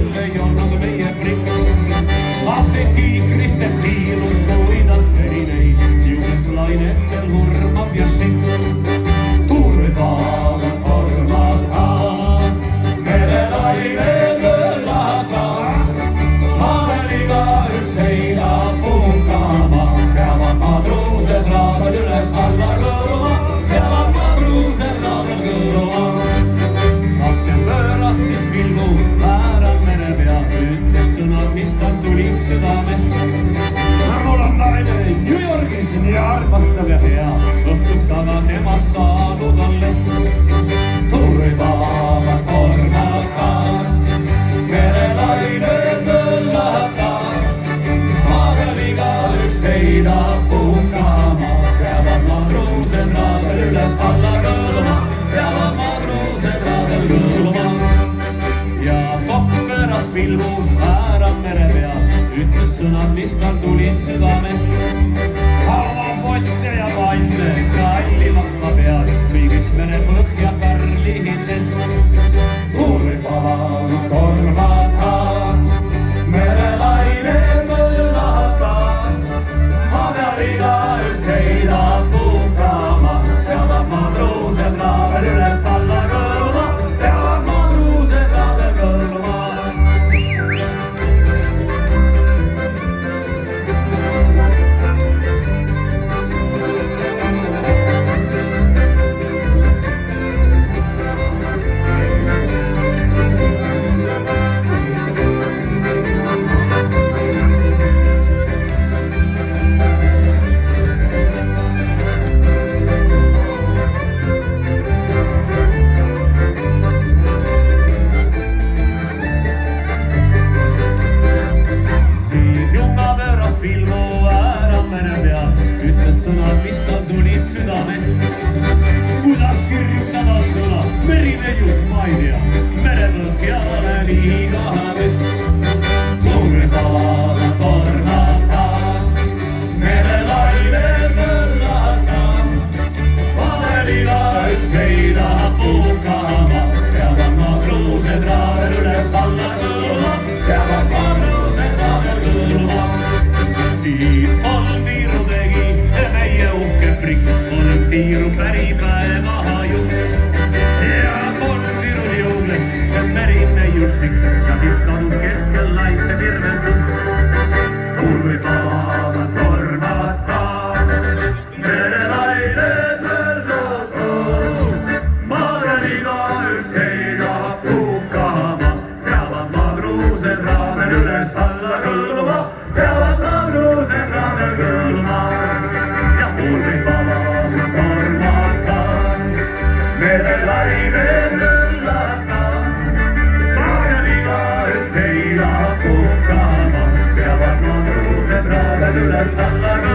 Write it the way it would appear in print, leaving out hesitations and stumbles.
jälle ei olnud meie prikk. Lahti tiikriste piilus, kui nad verineid, juures lainetel hurmab ja šikk. Turvaaga korvaga, merelaine möllaga, maaveliga üks heidab puhkama, peavad madruused raavel üles alla kõluma, peavad madruused raavel kõluma. Kapten pööras siis pilgu väärab mere peal, ütles sõnad, mis tal tulid südamest. Mul on naine New Yorgis nii armastav ja hea, õhtuks aga temast saanud alles. Turvaaga korvaga, merelaine möllaga, maaveliga üks heidab puhkama, peavad madruused raavel üles alla kõluma, peavad madruused raavel kõluma. Ja kopp pööras pilgu väärab mere peal, ütles sõnad, mis tal tulid südamest. Avapotte ja vanne kallimaks ma pean, kõigist mere põhja pärlihides. Turvaaga korvaga, merelaine möllaga, maaveliga üks heidab puhkama, peavad madruused raavel üles alla kõluma, peavad madruused raavel kõluma. Sõnad, mis tal tulid südamest. Kuidas kirjutada sõna, merine jutt, ma ei tea, merepõhjale liigadest. Turvaaga korvaga, merelaine möllaga, maaveliga üks heidab puhkama, peavad madruused raavel üles alla kõluma, peavad madruused raavel kõluma. Siis kolm tiiru tegi meie uhke prikk, kolm tiiru päripäe maha just. Ja kolm tiiru jõules, see merine jussik, ja siis kadus keskel laite virveldus. Turvaaga korvaga, merelaine möllaga, maaveliga üks heidab puhkama, peavad madruused raavel üles alla kõluma, peavad madruused raavel kõluma. Ja turvaaga korvaga, merelaine möllaga, maaveliga üks heidab puhkama, peavad madruused raavel üles alla kõluma.